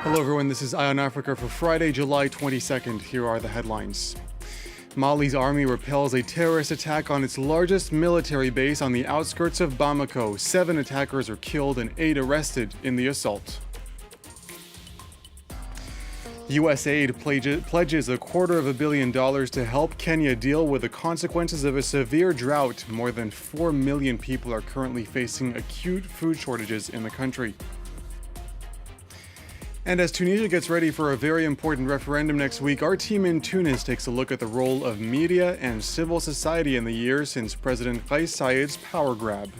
Hello everyone, this is Eye on Africa for Friday, July 22nd. Here are the headlines. Mali's army repels a terrorist attack on its largest military base on the outskirts of Bamako. 7 attackers are killed and 8 arrested in the assault. U.S. aid pledges $250 million to help Kenya deal with the consequences of a severe drought. More than 4 million people are currently facing acute food shortages in the country. And as Tunisia gets ready for a very important referendum next week, our team in Tunis takes a look at the role of media and civil society in the years since President Kais Saied's power grab.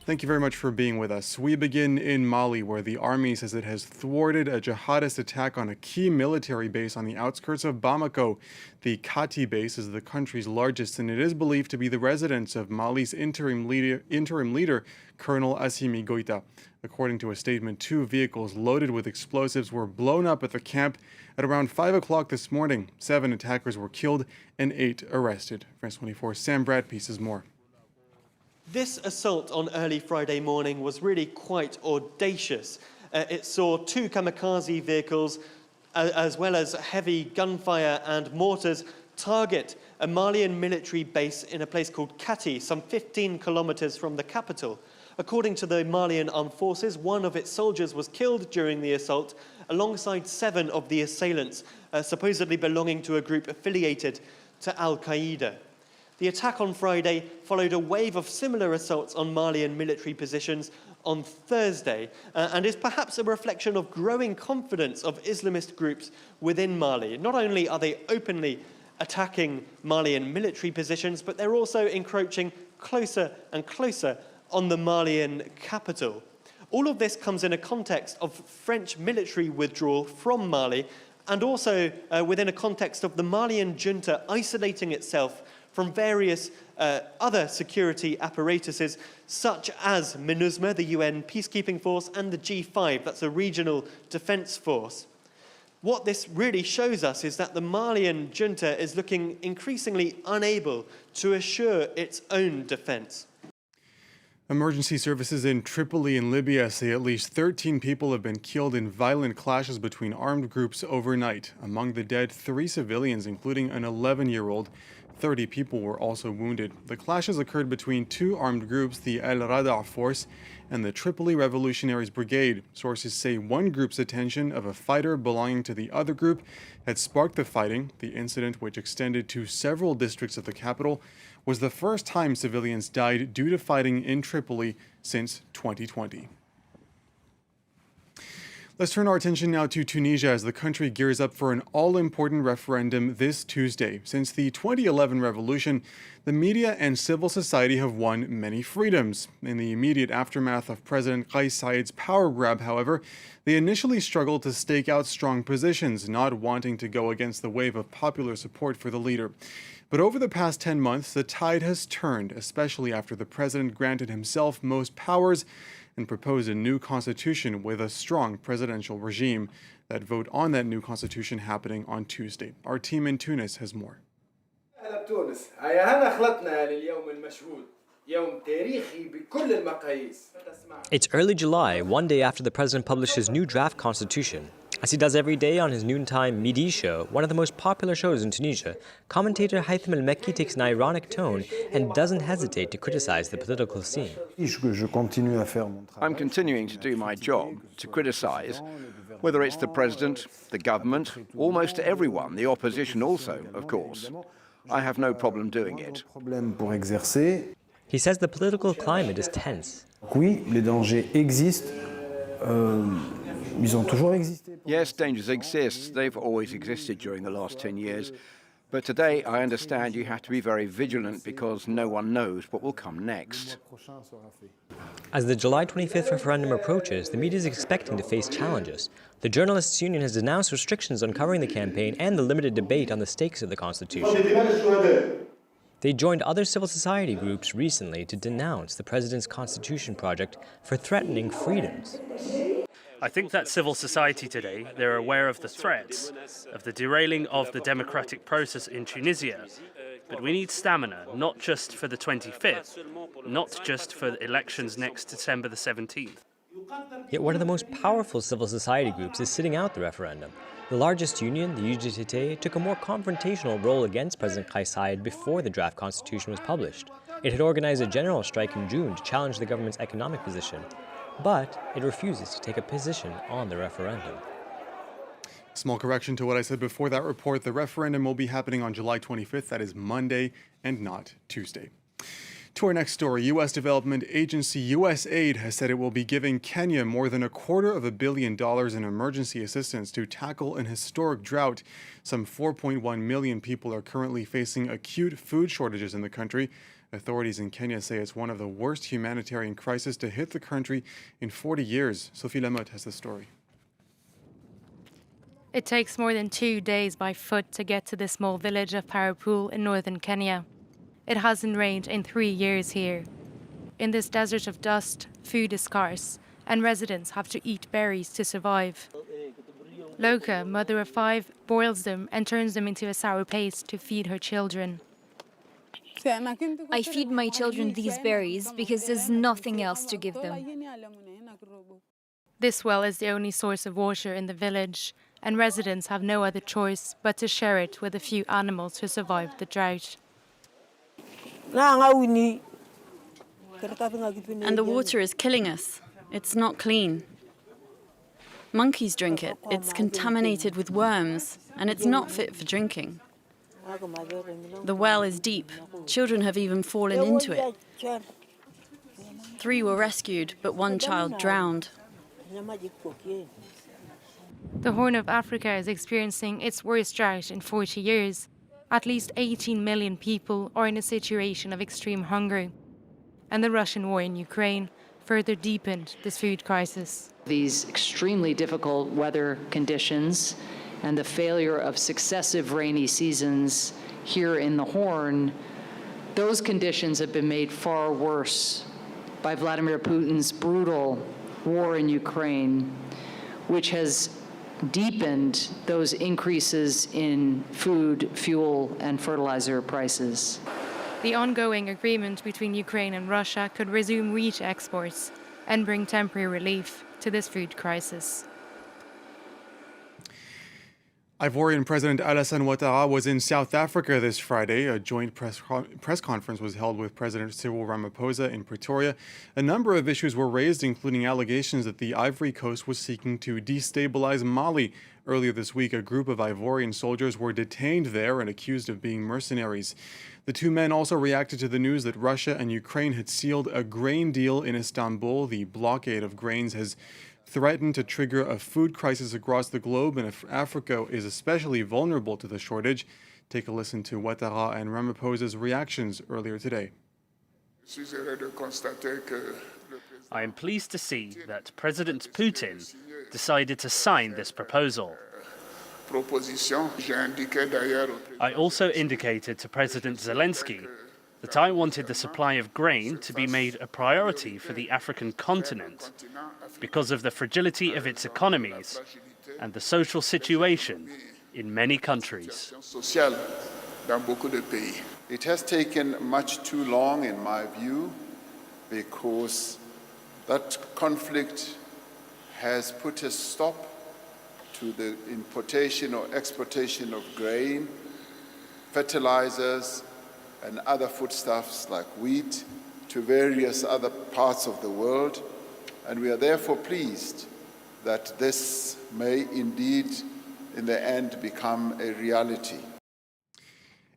Thank you very much for being with us. We begin in Mali, where the army says it has thwarted a jihadist attack on a key military base on the outskirts of Bamako. The Kati base is the country's largest, and it is believed to be the residence of Mali's interim leader, Colonel Assimi Goïta. According to a statement, 2 vehicles loaded with explosives were blown up at the camp at around 5 o'clock this morning. 7 attackers were killed and 8 arrested. France 24's Sam Bradpeace says more. This assault on early Friday morning was really quite audacious. It saw 2 kamikaze vehicles, as well as heavy gunfire and mortars, target a Malian military base in a place called Kati, some 15 kilometers from the capital. According to the Malian Armed Forces, 1 of its soldiers was killed during the assault, alongside 7 of the assailants, supposedly belonging to a group affiliated to Al-Qaeda. The attack on Friday followed a wave of similar assaults on Malian military positions on Thursday, and is perhaps a reflection of growing confidence of Islamist groups within Mali. Not only are they openly attacking Malian military positions, but they're also encroaching closer and closer on the Malian capital. All of this comes in a context of French military withdrawal from Mali, and also within a context of the Malian junta isolating itself from various other security apparatuses, such as MINUSMA, the UN peacekeeping force, and the G5, that's a regional defense force. What this really shows us is that the Malian junta is looking increasingly unable to assure its own defense. Emergency services in Tripoli in Libya say at least 13 people have been killed in violent clashes between armed groups overnight. Among the dead, 3 civilians, including an 11-year-old. 30 people were also wounded. The clashes occurred between 2 armed groups, the El Rada force and the Tripoli Revolutionaries Brigade. Sources say one group's attention of a fighter belonging to the other group had sparked the fighting. The incident, which extended to several districts of the capital, was the first time civilians died due to fighting in Tripoli since 2020. Let's turn our attention now to Tunisia as the country gears up for an all-important referendum this Tuesday. Since the 2011 revolution, the media and civil society have won many freedoms. In the immediate aftermath of President Kais Saied's power grab, however, they initially struggled to stake out strong positions, not wanting to go against the wave of popular support for the leader. But over the past 10 months, the tide has turned, especially after the president granted himself most powers and proposed a new constitution with a strong presidential regime. That vote on that new constitution happening on Tuesday. Our team in Tunis has more. It's early July, one day after the president published his new draft constitution. As he does every day on his noontime Midi show, one of the most popular shows in Tunisia, commentator Haitham al-Makki takes an ironic tone and doesn't hesitate to criticize the political scene. I'm continuing to do my job, to criticize, whether it's the president, the government, almost everyone, the opposition also, of course. I have no problem doing it. He says the political climate is tense. Yes, dangers exist. They've always existed during the last 10 years. But today, I understand you have to be very vigilant because no one knows what will come next. As the July 25th referendum approaches, the media is expecting to face challenges. The Journalists' Union has denounced restrictions on covering the campaign and the limited debate on the stakes of the Constitution. They joined other civil society groups recently to denounce the president's constitution project for threatening freedoms. I think that civil society today, they're aware of the threats, of the derailing of the democratic process in Tunisia. But we need stamina, not just for the 25th, not just for the elections next December the 17th. Yet one of the most powerful civil society groups is sitting out the referendum. The largest union, the UGTT, took a more confrontational role against President Kais Saied before the draft constitution was published. It had organized a general strike in June to challenge the government's economic position, but it refuses to take a position on the referendum. Small correction to what I said before that report. The referendum will be happening on July 25th. That is Monday and not Tuesday. To our next story, U.S. development agency USAID has said it will be giving Kenya more than $250 million in emergency assistance to tackle an historic drought. Some 4.1 million people are currently facing acute food shortages in the country. Authorities in Kenya say it's one of the worst humanitarian crises to hit the country in 40 years. Sophie Lamotte has the story. It takes more than 2 days by foot to get to the small village of Parapool in northern Kenya. It hasn't rained in 3 years here. In this desert of dust, food is scarce, and residents have to eat berries to survive. Loka, mother of 5, boils them and turns them into a sour paste to feed her children. I feed my children these berries because there's nothing else to give them. This well is the only source of water in the village, and residents have no other choice but to share it with a few animals to survive the drought. And the water is killing us. It's not clean. Monkeys drink it. It's contaminated with worms, and it's not fit for drinking. The well is deep. Children have even fallen into it. 3 were rescued, but 1 child drowned. The Horn of Africa is experiencing its worst drought in 40 years. At least 18 million people are in a situation of extreme hunger. And the Russian war in Ukraine further deepened this food crisis. These extremely difficult weather conditions and the failure of successive rainy seasons here in the Horn, those conditions have been made far worse by Vladimir Putin's brutal war in Ukraine, which has deepened those increases in food, fuel, and fertilizer prices. The ongoing agreement between Ukraine and Russia could resume wheat exports and bring temporary relief to this food crisis. Ivorian President Alassane Ouattara was in South Africa this Friday. A joint press conference was held with President Cyril Ramaphosa in Pretoria. A number of issues were raised, including allegations that the Ivory Coast was seeking to destabilize Mali. Earlier this week, a group of Ivorian soldiers were detained there and accused of being mercenaries. The two men also reacted to the news that Russia and Ukraine had sealed a grain deal in Istanbul. The blockade of grains has threatened to trigger a food crisis across the globe, and Africa is especially vulnerable to the shortage. Take a listen to Ouattara and Ramaphosa's reactions earlier today. I am pleased to see that President Putin decided to sign this proposal. I also indicated to President Zelensky that I wanted the supply of grain to be made a priority for the African continent because of the fragility of its economies and the social situation in many countries. It has taken much too long, in my view, because that conflict has put a stop to the importation or exportation of grain, fertilizers, and other foodstuffs like wheat to various other parts of the world. And we are therefore pleased that this may indeed, in the end, become a reality.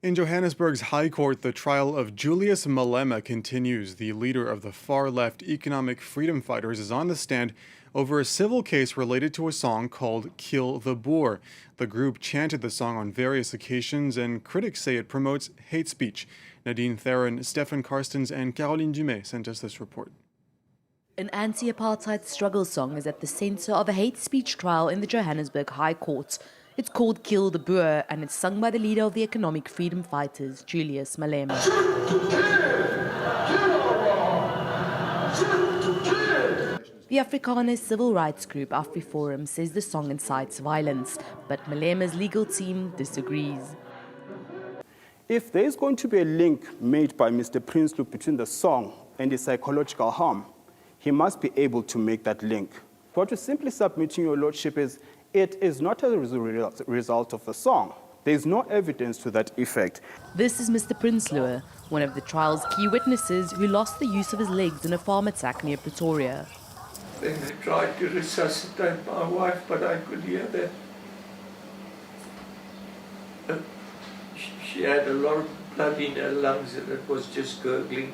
In Johannesburg's High Court, the trial of Julius Malema continues. The leader of the far-left economic freedom fighters is on the stand over a civil case related to a song called Kill the Boer. The group chanted the song on various occasions, and critics say it promotes hate speech. Nadine Theron, Stefan Karstens, and Caroline Dumais sent us this report. An anti-apartheid struggle song is at the center of a hate speech trial in the Johannesburg High Court. It's called Kill the Boer, and it's sung by the leader of the economic freedom fighters, Julius Malema. The Afrikaner civil rights group AfriForum says the song incites violence, but Malema's legal team disagrees. If there is going to be a link made by Mr. Prinsloo between the song and the psychological harm, he he must be able to make that link. What we're simply submitting, Your Lordship, is it is not a result of the song. There's no evidence to that effect. This is Mr. Prinsloo, one of the trial's key witnesses who lost the use of his legs in a farm attack near Pretoria. Then they tried to resuscitate my wife, but I could hear that she had a lot of blood in her lungs and it was just gurgling.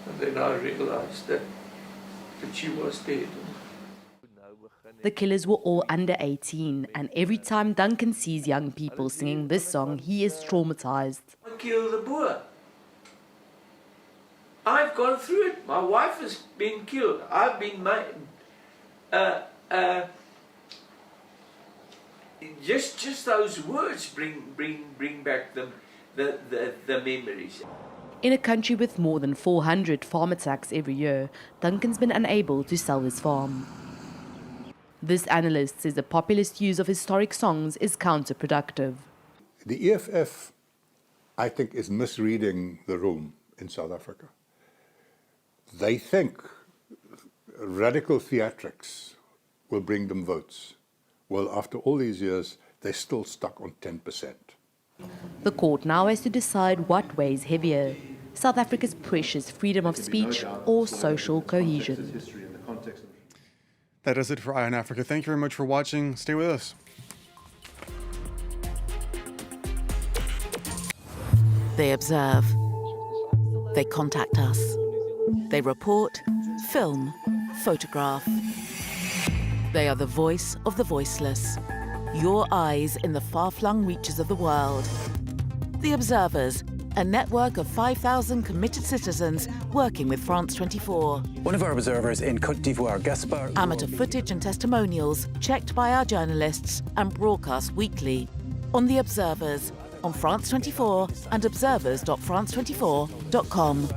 And then I realized that she was dead. The killers were all under 18, and every time Duncan sees young people singing this song, he is traumatized. Kill the Boer. I've gone through it. My wife has been killed. I've been made. Just those words bring back the memories. In a country with more than 400 farm attacks every year, Duncan's been unable to sell his farm. This analyst says the populist use of historic songs is counterproductive. The EFF, I think, is misreading the room in South Africa. They think radical theatrics will bring them votes. Well, after all these years, they're still stuck on 10%. The court now has to decide what weighs heavier, South Africa's precious freedom of speech or social cohesion. That does it for Eye on Africa. Thank you very much for watching. Stay with us. They observe. They contact us. They report, film, photograph. They are the voice of the voiceless. Your eyes in the far-flung reaches of the world. The Observers, a network of 5,000 committed citizens working with France 24. One of our observers in Côte d'Ivoire, Gaspard. Amateur footage and testimonials checked by our journalists and broadcast weekly on The Observers, on France 24 and observers.france24.com.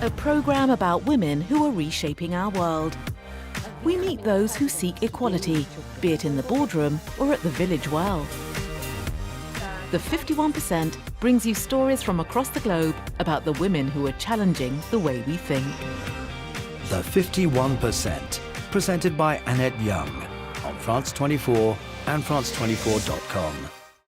A programme about women who are reshaping our world. We meet those who seek equality, be it in the boardroom or at the village well. The 51% brings you stories from across the globe about the women who are challenging the way we think. The 51%, presented by Annette Young on France 24 and France24.com.